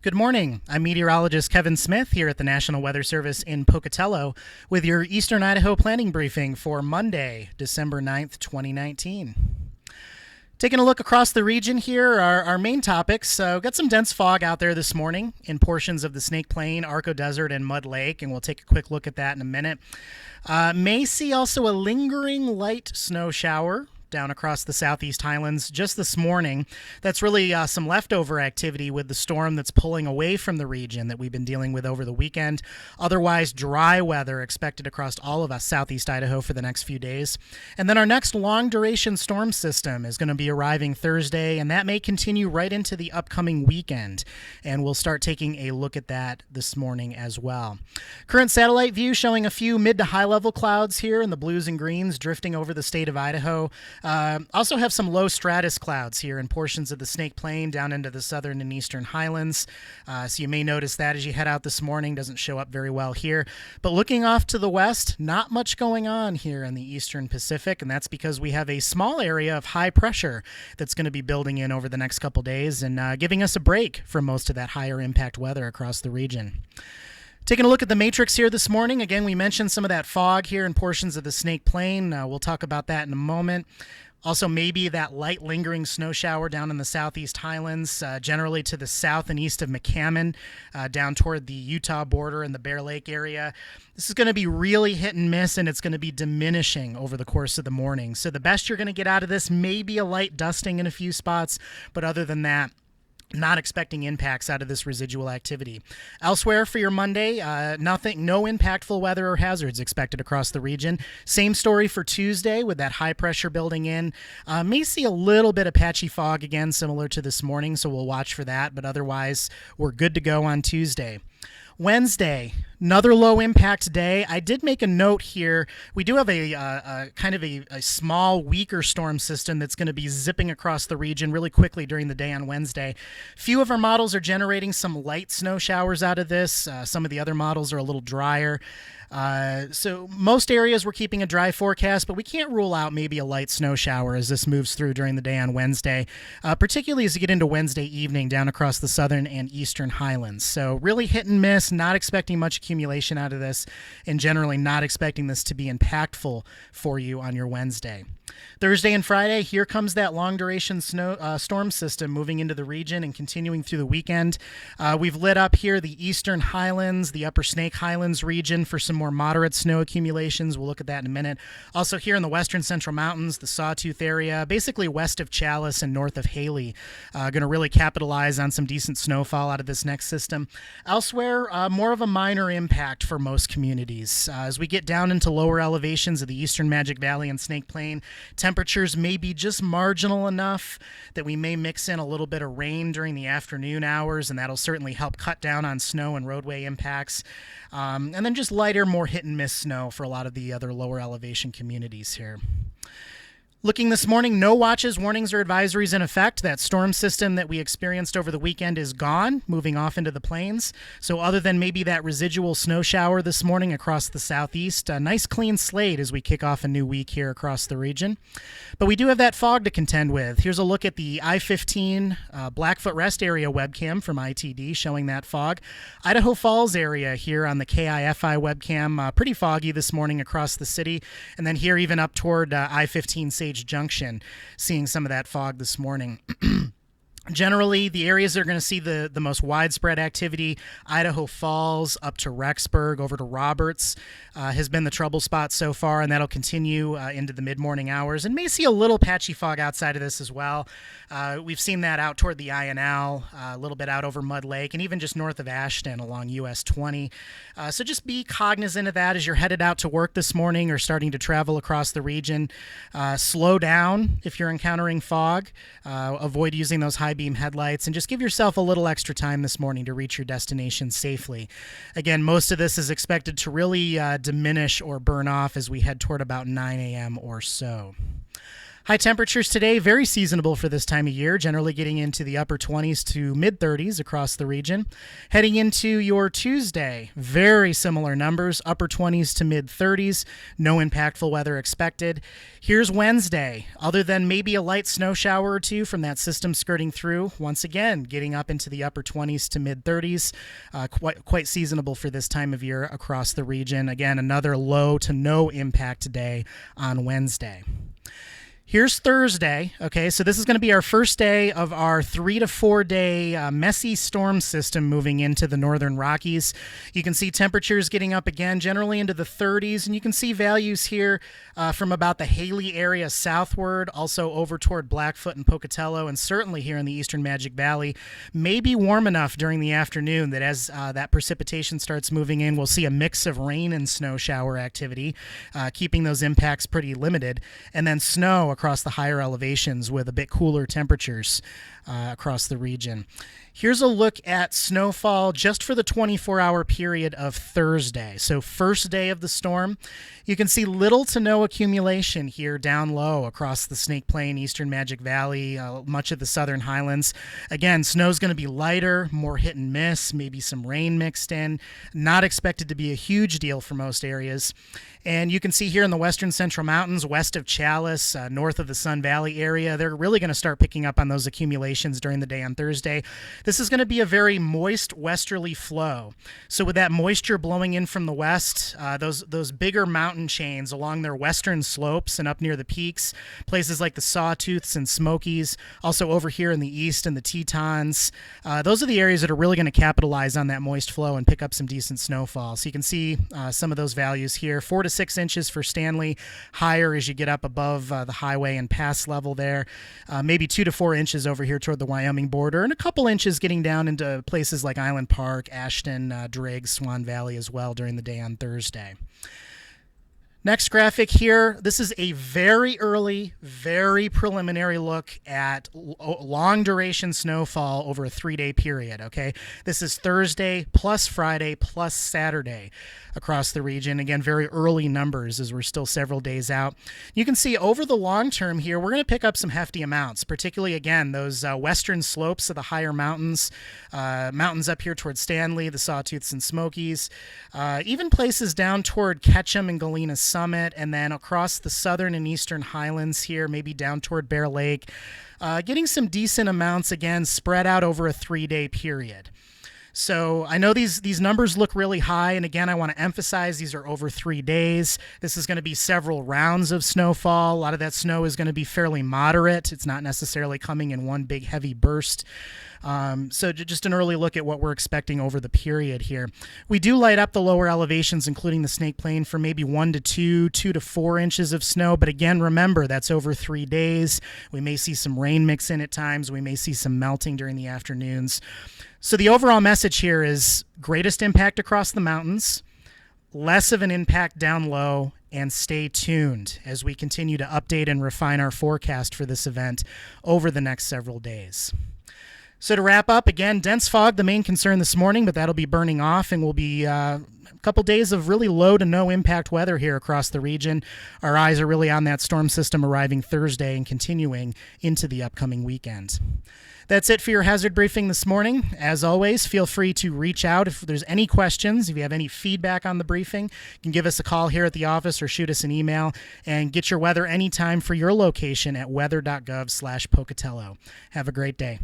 Good morning. I'm meteorologist Kevin Smith here at the National Weather Service in Pocatello with your Eastern Idaho planning briefing for Monday, December 9th, 2019. Taking a look across the region here, our main topics. Got some dense fog out there this morning in portions of the Snake Plain, Arco Desert, and Mud Lake, and we'll take a quick look at that in a minute. May see also a lingering light snow shower down across the southeast highlands just this morning. That's really some leftover activity with the storm that's pulling away from the region that we've been dealing with over the weekend. Otherwise, dry weather expected across all of us southeast Idaho for the next few days. And then our next long-duration storm system is going to be arriving Thursday, and that may continue right into the upcoming weekend. And we'll start taking a look at that this morning as well. Current satellite view showing a few mid to high-level clouds here in the blues and greens drifting over the state of Idaho. Also have some low stratus clouds here in portions of the Snake Plain down into the southern and eastern highlands. So you may notice that as you head out this morning. Doesn't show up very well here. But looking off to the west, not much going on here in the eastern Pacific, and that's because we have a small area of high pressure that's going to be building in over the next couple days and giving us a break from most of that higher impact weather across the region. Taking a look at the matrix here this morning. Again, we mentioned some of that fog here in portions of the Snake Plain. We'll talk about that in a moment. Also, maybe that light lingering snow shower down in the southeast highlands, generally to the south and east of McCammon, down toward the Utah border and the Bear Lake area. This is going to be really hit and miss, and it's going to be diminishing over the course of the morning. So the best you're going to get out of this may be a light dusting in a few spots, but other than that, not expecting impacts out of this residual activity. Elsewhere for your Monday, no impactful weather or hazards expected across the region. Same story for Tuesday with that high pressure building in. May see a little bit of patchy fog again, similar to this morning, so we'll watch for that, but otherwise we're good to go on Tuesday. Wednesday, another low impact day. I did make a note here. We do have a kind of a small, weaker storm system that's going to be zipping across the region really quickly during the day on Wednesday. Few of our models are generating some light snow showers out of this. Some of the other models are a little drier. So most areas we're keeping a dry forecast, but we can't rule out maybe a light snow shower as this moves through during the day on Wednesday, particularly as you get into Wednesday evening down across the southern and eastern highlands. So really hit and miss, not expecting much accumulation out of this, and generally not expecting this to be impactful for you on your Wednesday. Thursday and Friday, here comes that long-duration storm system moving into the region and continuing through the weekend. We've lit up here the eastern highlands, the upper Snake Highlands region for some more moderate snow accumulations. We'll look at that in a minute. Also here in the western central mountains, the Sawtooth area, basically west of Chalice and north of Haley. Going to really capitalize on some decent snowfall out of this next system. Elsewhere, more of a minor impact for most communities. As we get down into lower elevations of the eastern Magic Valley and Snake Plain, temperatures may be just marginal enough that we may mix in a little bit of rain during the afternoon hours, and that'll certainly help cut down on snow and roadway impacts. And then just lighter, more hit and miss snow for a lot of the other lower elevation communities here. Looking this morning, no watches, warnings, or advisories in effect. That storm system that we experienced over the weekend is gone, moving off into the plains. So other than maybe that residual snow shower this morning across the southeast, a nice clean slate as we kick off a new week here across the region. But we do have that fog to contend with. Here's a look at the I-15 Blackfoot Rest area webcam from ITD showing that fog. Idaho Falls area here on the KIFI webcam, pretty foggy this morning across the city. And then here even up toward I-15 Sage Junction, seeing some of that fog this morning. Generally, the areas that are going to see the most widespread activity, Idaho Falls up to Rexburg, over to Roberts, has been the trouble spot so far, and that'll continue into the mid-morning hours. And may see a little patchy fog outside of this as well. We've seen that out toward the INL, a little bit out over Mud Lake, and even just north of Ashton along US 20. So just be cognizant of that as you're headed out to work this morning or starting to travel across the region. Slow down if you're encountering fog. Avoid using those high beam headlights, and just give yourself a little extra time this morning to reach your destination safely. Again, most of this is expected to really diminish or burn off as we head toward about 9 a.m. or so. High temperatures today, very seasonable for this time of year, generally getting into the upper 20s to mid 30s across the region. Heading into your Tuesday, very similar numbers, upper 20s to mid 30s, no impactful weather expected. Here's Wednesday, other than maybe a light snow shower or two from that system skirting through, once again, getting up into the upper 20s to mid 30s, quite seasonable for this time of year across the region. Again, another low to no impact day on Wednesday. Here's Thursday. Okay, so this is going to be our first day of our 3 to 4 day messy storm system moving into the northern Rockies. You can see temperatures getting up again, generally into the 30s, and you can see values here from about the Haley area southward, also over toward Blackfoot and Pocatello, and certainly here in the eastern Magic Valley. May be warm enough during the afternoon that as that precipitation starts moving in, we'll see a mix of rain and snow shower activity, keeping those impacts pretty limited, and then snow across the higher elevations with a bit cooler temperatures across the region. Here's a look at snowfall just for the 24-hour period of Thursday. So first day of the storm, you can see little to no accumulation here down low across the Snake Plain, eastern Magic Valley, much of the southern highlands. Again, snow's going to be lighter, more hit and miss, maybe some rain mixed in. Not expected to be a huge deal for most areas. And you can see here in the western central mountains, west of Chalice, north of the Sun Valley area, they're really going to start picking up on those accumulations during the day on Thursday. This is going to be a very moist westerly flow. So with that moisture blowing in from the west, those bigger mountain chains along their western slopes and up near the peaks, places like the Sawtooths and Smokies, also over here in the east and the Tetons, those are the areas that are really going to capitalize on that moist flow and pick up some decent snowfall. So you can see some of those values here, 4 to 6 inches for Stanley, higher as you get up above the highway and pass level there, maybe 2 to 4 inches over here toward the Wyoming border, and a couple inches getting down into places like Island Park, Ashton, Driggs, Swan Valley as well during the day on Thursday. Next graphic here, this is a very early, very preliminary look at long duration snowfall over a 3-day period, okay? This is Thursday plus Friday plus Saturday across the region. Again, very early numbers as we're still several days out. You can see over the long term here, we're going to pick up some hefty amounts, particularly, again, those western slopes of the higher mountains, mountains up here toward Stanley, the Sawtooths and Smokies, even places down toward Ketchum and Galena Summit, and then across the southern and eastern highlands here, maybe down toward Bear Lake, getting some decent amounts, again, spread out over a 3-day period. So I know these numbers look really high, and again, I want to emphasize these are over 3 days. This is going to be several rounds of snowfall. A lot of that snow is going to be fairly moderate. It's not necessarily coming in one big heavy burst. So just an early look at what we're expecting over the period here. We do light up the lower elevations, including the Snake Plain, for maybe 1 to 2, 2 to 4 inches of snow. But again, remember, that's over 3 days. We may see some rain mix in at times. We may see some melting during the afternoons. So the overall message here is greatest impact across the mountains, less of an impact down low, and stay tuned as we continue to update and refine our forecast for this event over the next several days. So to wrap up, again, dense fog, the main concern this morning, but that'll be burning off, and we'll be a couple days of really low to no impact weather here across the region. Our eyes are really on that storm system arriving Thursday and continuing into the upcoming weekend. That's it for your hazard briefing this morning. As always, feel free to reach out if there's any questions. If you have any feedback on the briefing, you can give us a call here at the office or shoot us an email, and get your weather anytime for your location at weather.gov/Pocatello. Have a great day.